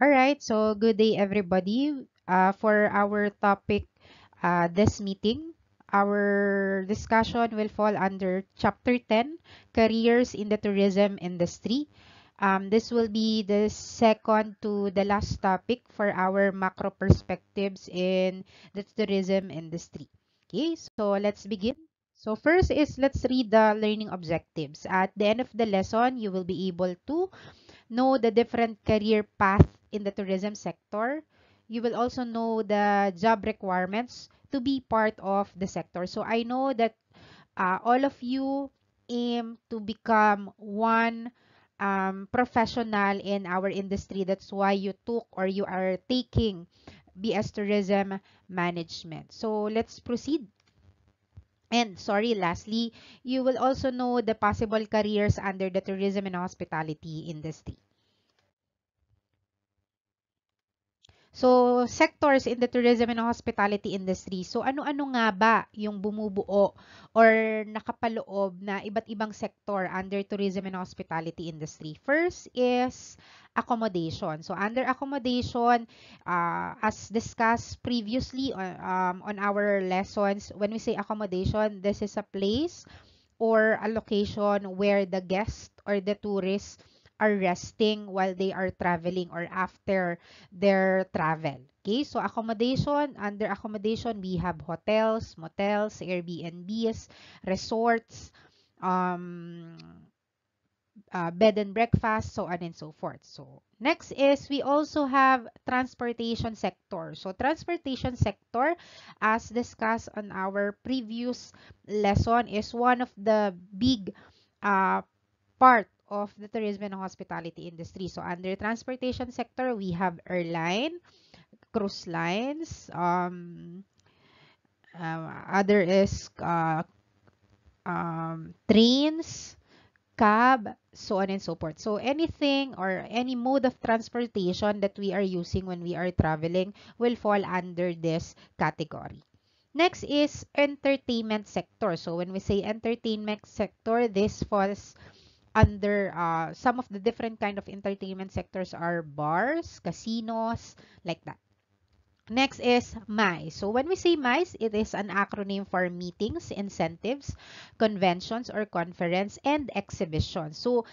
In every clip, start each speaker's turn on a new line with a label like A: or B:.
A: All right, so good day, everybody. For our topic this meeting, our discussion will fall under Chapter 10, Careers in the Tourism Industry. This will be the second to the last topic for our macro perspectives in the tourism industry. Okay, so let's begin. So first is let's read the learning objectives. At the end of the lesson, you will be able to know the different career path in the tourism sector. You will also know the job requirements to be part of the sector. So I know that all of you aim to become one professional in our industry. That's why you took or you are taking BS Tourism Management. So let's proceed. And sorry, lastly, you will also know the possible careers under the tourism and hospitality industry. So, sectors in the tourism and hospitality industry. So, ano-ano nga ba yung bumubuo or nakapaloob na iba't ibang sector under tourism and hospitality industry? First is accommodation. So, under accommodation, as discussed previously on our lessons, when we say accommodation, this is a place or a location where the guest or the tourists are resting while they are traveling or after their travel. Okay, so accommodation, under accommodation, we have hotels, motels, Airbnbs, resorts, um, bed and breakfast, so on and so forth. So next is we also have transportation sector. So transportation sector, as discussed on our previous lesson, is one of the big uh, part of the tourism and hospitality industry. So under transportation sector, we have airline, cruise lines, other is trains, cab, so on and so forth. So anything or any mode of transportation that we are using when we are traveling will fall under this category. Next is entertainment sector. So when we say entertainment sector, this falls under some of the different kind of entertainment sectors are bars, casinos, like that. Next is MICE. So when we say MICE, it is an acronym for meetings, incentives, conventions or conference, and exhibitions. So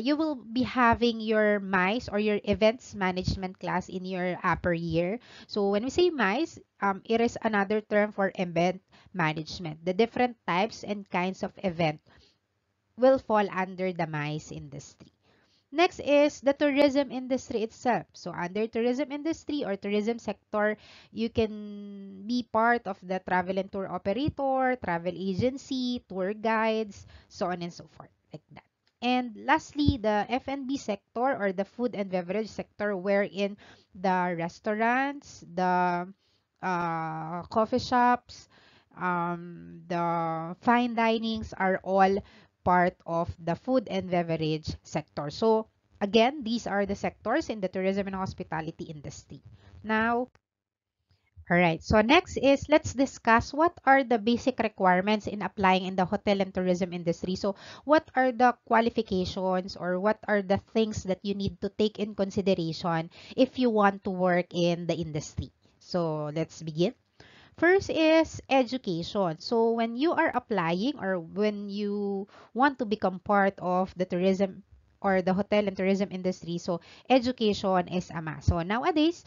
A: you will be having your MICE or your events management class in your upper year. So when we say MICE, it is another term for event management. The different types and kinds of event will fall under the MICE industry. Next is the tourism industry itself. So under tourism industry or tourism sector, you can be part of the travel and tour operator, travel agency, tour guides, so on and so forth, like that. And lastly, the F&B sector or the food and beverage sector, wherein the restaurants, the coffee shops, the fine dinings are all part of the food and beverage sector. So again, these are the sectors in the tourism and hospitality industry. Now, all right. So next is let's discuss what are the basic requirements in applying in the hotel and tourism industry. So what are the qualifications or what are the things that you need to take in consideration if you want to work in the industry? So let's begin. First is education. So when you are applying or when you want to become part of the tourism or the hotel and tourism industry, so education is a must. So nowadays,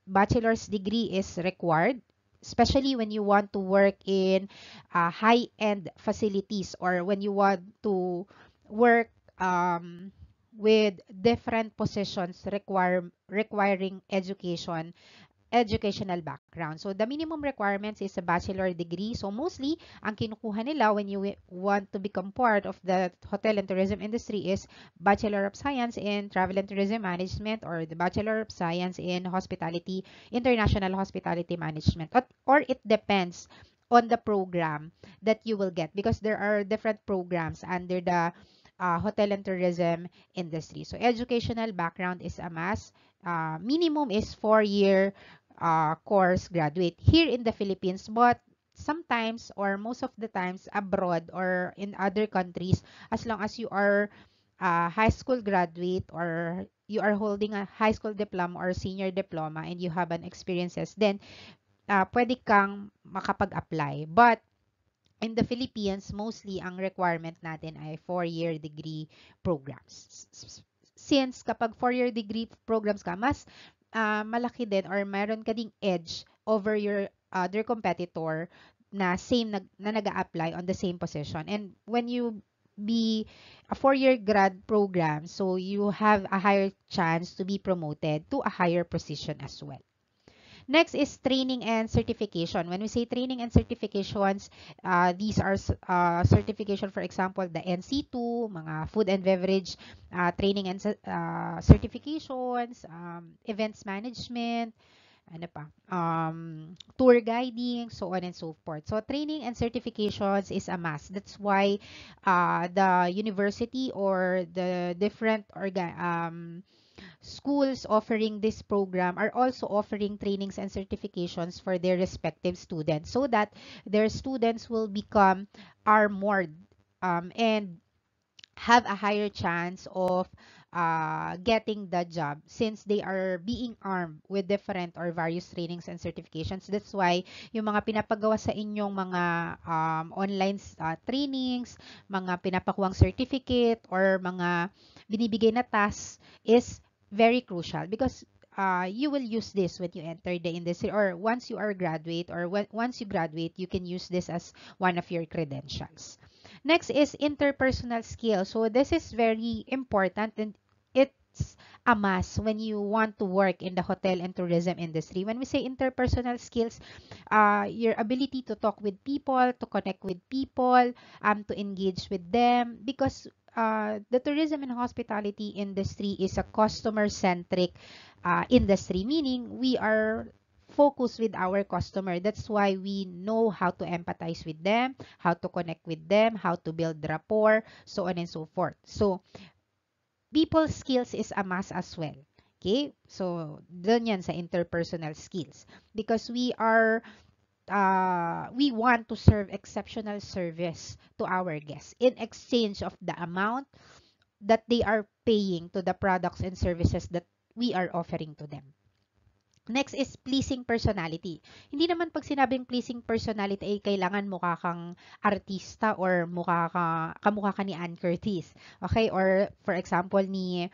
A: bachelor's degree is required, especially when you want to work in high-end facilities or when you want to work with different positions requiring educational background. So, the minimum requirements is a bachelor degree. So, mostly, ang kinukuha nila when you want to become part of the hotel and tourism industry is Bachelor of Science in Travel and Tourism Management or the Bachelor of Science in Hospitality, International Hospitality Management. Or it depends on the program that you will get because there are different programs under the hotel and tourism industry. So, educational background is a must. Minimum is 4-year course graduate here in the Philippines, but sometimes or most of the times abroad or in other countries, as long as you are high school graduate or you are holding a high school diploma or senior diploma and you have an experiences, then pwede kang makapag-apply. But in the Philippines, mostly ang requirement natin ay 4-year degree programs. Since kapag 4-year degree programs ka, mas malaki din or mayroon ka ding edge over your other competitor na same na nag-a-apply on the same position. And when you be a 4-year grad program, so you have a higher chance to be promoted to a higher position as well. Next is training and certification. When we say training and certifications, these are certification, for example, the NC2, mga food and beverage training and certifications, events management, ano pa, tour guiding, so on and so forth. So training and certifications is a must. That's why the university or the different schools offering this program are also offering trainings and certifications for their respective students so that their students will become armored and have a higher chance of getting the job since they are being armed with different or various trainings and certifications. That's why yung mga pinapagawa sa inyong mga online trainings, mga pinapakuwang certificate, or mga binibigay na tasks is very crucial because you will use this when you enter the industry or once you are graduate or once you graduate, you can use this as one of your credentials. Next is interpersonal skills. So this is very important and it's a must when you want to work in the hotel and tourism industry. When we say interpersonal skills, your ability to talk with people, to connect with people, to engage with them, because the tourism and hospitality industry is a customer-centric industry, meaning we are focused with our customer. That's why we know how to empathize with them, how to connect with them, how to build rapport, so on and so forth. So, people skills is a must as well. Okay? So, dun yan sa interpersonal skills. Because we want to serve exceptional service to our guests in exchange of the amount that they are paying to the products and services that we are offering to them. Next is pleasing personality. Hindi naman pag sinabing pleasing personality ay kailangan mukha kang artista or kamukha ka ni Ann Curtis. Okay? Or for example ni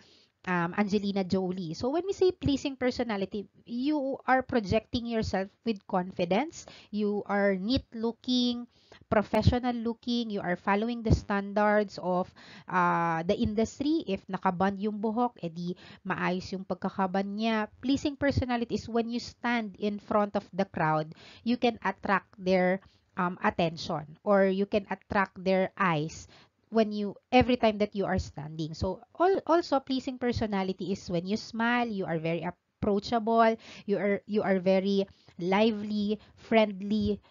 A: Angelina Jolie. So when we say pleasing personality, you are projecting yourself with confidence. You are neat looking, professional looking. You are following the standards of the industry. If nakaband yung buhok, edi maayos yung pagkakaban niya. Pleasing personality is when you stand in front of the crowd, you can attract their attention or you can attract their eyes when you every time that you are standing. So also pleasing personality is when you smile, you are very approachable, you are very lively, friendly.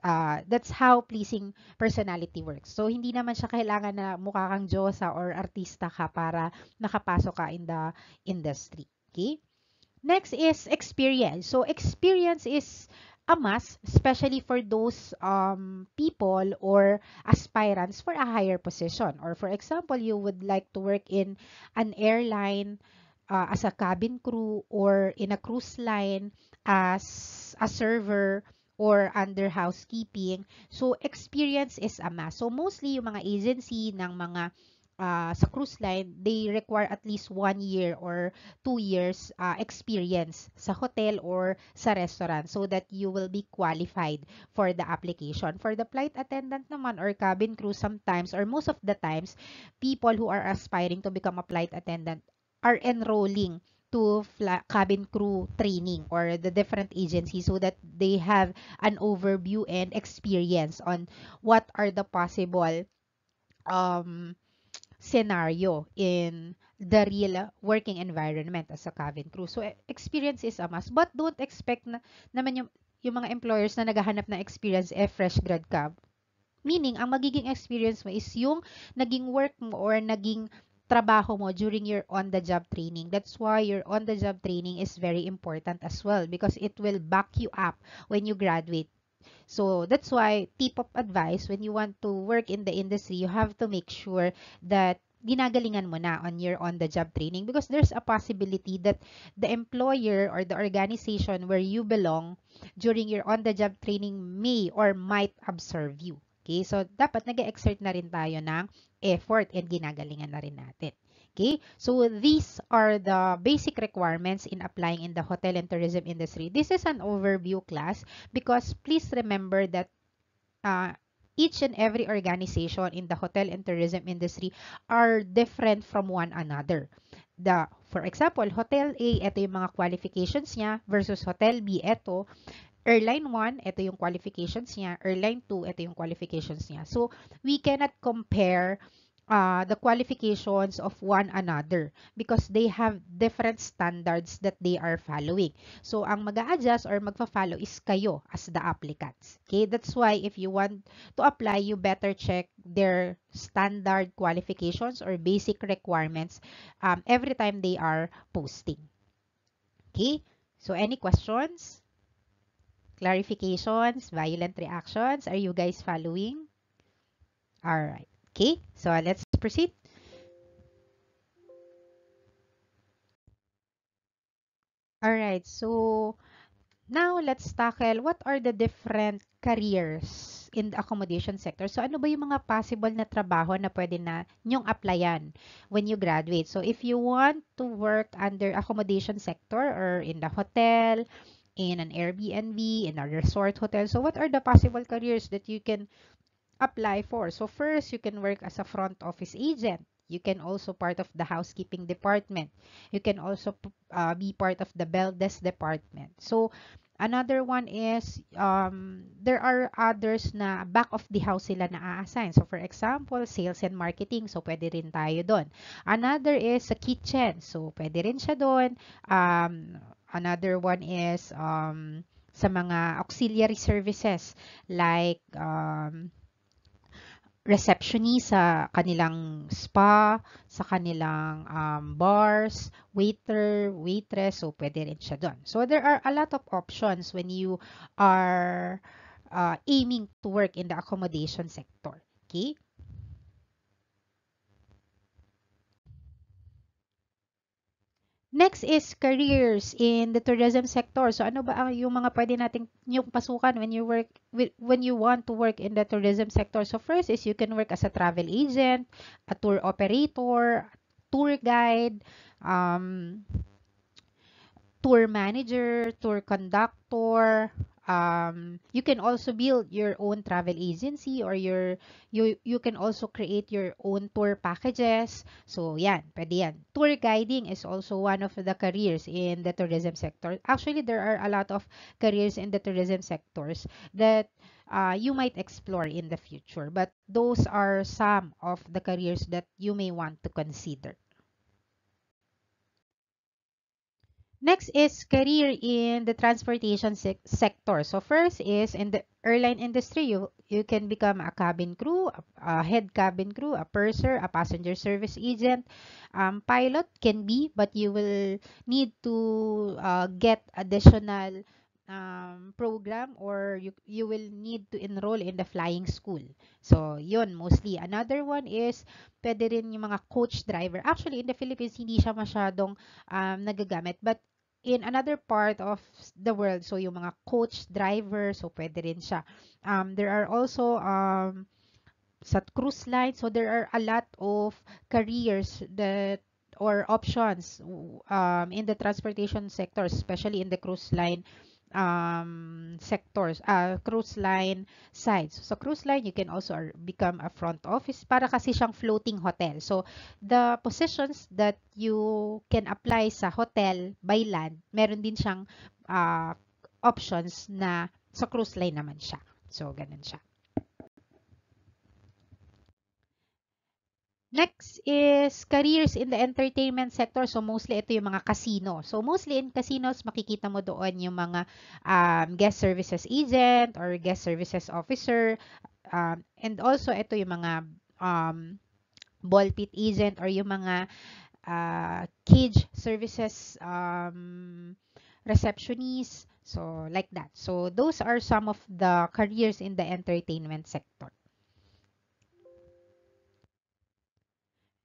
A: That's how pleasing personality works. So hindi naman siya kailangan na mukha kang diyosa or artista ka para nakapasok ka in the industry. Okay? Next is experience. So experience is a must, especially for those people or aspirants for a higher position. Or for example, you would like to work in an airline as a cabin crew or in a cruise line as a server or under housekeeping. So experience is a must. So mostly yung mga agency ng mga sa cruise line, they require at least 1 year or 2 years experience sa hotel or sa restaurant so that you will be qualified for the application. For the flight attendant naman or cabin crew, sometimes or most of the times, people who are aspiring to become a flight attendant are enrolling to cabin crew training or the different agencies so that they have an overview and experience on what are the possible um, scenario in the real working environment as a cabin crew. So, experience is a must. But don't expect na naman yung mga employers na naghahanap ng experience fresh grad ka. Meaning, ang magiging experience mo is yung naging work mo or naging trabaho mo during your on-the-job training. That's why your on-the-job training is very important as well because it will back you up when you graduate. So that's why tip of advice when you want to work in the industry, you have to make sure that ginagalingan mo na on your on-the-job training because there's a possibility that the employer or the organization where you belong during your on-the-job training may or might observe you. Okay? So, dapat nag-exert na rin tayo ng effort and ginagalingan na rin natin. Okay? So, these are the basic requirements in applying in the hotel and tourism industry. This is an overview class because please remember that each and every organization in the hotel and tourism industry are different from one another. For example, Hotel A, ito yung mga qualifications niya versus Hotel B, ito. Airline 1, ito yung qualifications niya. Airline 2, ito yung qualifications niya. So, we cannot compare the qualifications of one another because they have different standards that they are following. So, ang mag-a-adjust or magfa-follow is kayo as the applicants. Okay? That's why if you want to apply, you better check their standard qualifications or basic requirements every time they are posting. Okay? So, any questions? Clarifications? Violent reactions? Are you guys following? All right. Okay, so let's proceed. All right, so now let's tackle what are the different careers in the accommodation sector. So ano ba yung mga possible na trabaho na pwede na nyong applyan when you graduate? So if you want to work under accommodation sector or in the hotel, in an Airbnb, in a resort hotel, so what are the possible careers that you can apply for? So first, you can work as a front office agent. You can also part of the housekeeping department. You can also be part of the bell desk department. So another one is there are others na back of the house sila na assign. So for example, sales and marketing. So pwede rin tayo doon. Another is sa kitchen. So pwede rin siya doon. Another one is sa mga auxiliary services like receptionist sa kanilang spa, sa kanilang bars, waiter, waitress, so pwede rin siya doon. So there are a lot of options when you are aiming to work in the accommodation sector. Okay? Next is careers in the tourism sector. So ano ba ang yung mga pwede nating yung pasukan when you work when you want to work in the tourism sector? So first is you can work as a travel agent, a tour operator, tour guide, um, tour manager, tour conductor. You can also build your own travel agency or you can also create your own tour packages. So yan, pwede yan. Tour guiding is also one of the careers in the tourism sector. Actually, there are a lot of careers in the tourism sectors that you might explore in the future. But those are some of the careers that you may want to consider. Next is career in the transportation sector. So first is in the airline industry, you can become a cabin crew, a head cabin crew, a purser, a passenger service agent. Pilot can be, but you will need to get additional program or you will need to enroll in the flying school. So yun, mostly. Another one is pwede rin yung mga coach driver. Actually, in the Philippines, hindi siya masyadong nagagamit. But in another part of the world, so yung mga coach driver, so pwede rin siya. There are also sa cruise line, so there are a lot of careers that or options in the transportation sector, especially in the cruise line sectors, cruise line sides. So cruise line, you can also become a front office para kasi siyang floating hotel. So the positions that you can apply sa hotel by land, meron din siyang options na sa cruise line naman siya. So ganun siya. Next is careers in the entertainment sector. So, mostly ito yung mga casino. So, mostly in casinos, makikita mo doon yung mga guest services agent or guest services officer. And also, ito yung mga ball pit agent or yung mga cage services receptionist. So, like that. So, those are some of the careers in the entertainment sector.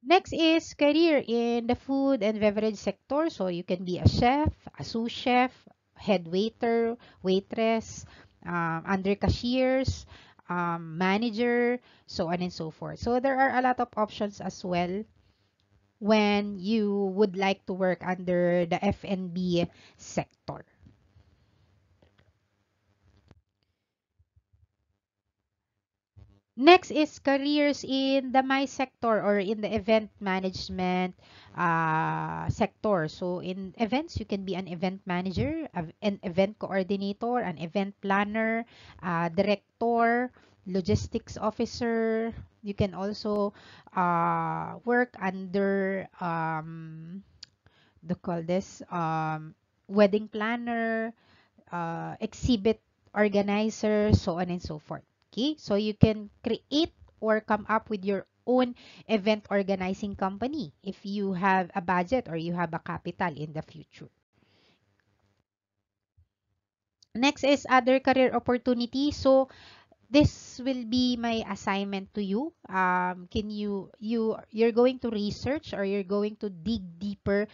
A: Next is career in the food and beverage sector. So you can be a chef, a sous chef, head waiter, waitress, under cashiers, manager, so on and so forth. So there are a lot of options as well when you would like to work under the F&B sector. Next is careers in the MICE sector or in the event management sector. So in events, you can be an event manager, an event coordinator, an event planner, director, logistics officer. You can also work under the call this wedding planner, exhibit organizer, so on and so forth. Okay, so you can create or come up with your own event organizing company if you have a budget or you have a capital in the future. Next is other career opportunities. So this will be my assignment to you. Can you're going to research or you're going to dig deeper.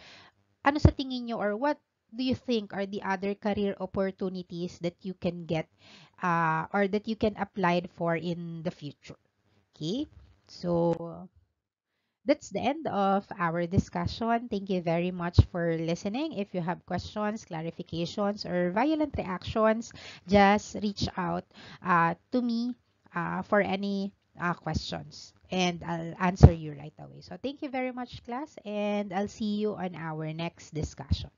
A: Ano sa tingin nyo or what do you think are the other career opportunities that you can get or that you can apply for in the future? Okay, so that's the end of our discussion. Thank you very much for listening. If you have questions, clarifications, or violent reactions, just reach out to me for any questions and I'll answer you right away. So thank you very much, class, and I'll see you on our next discussion.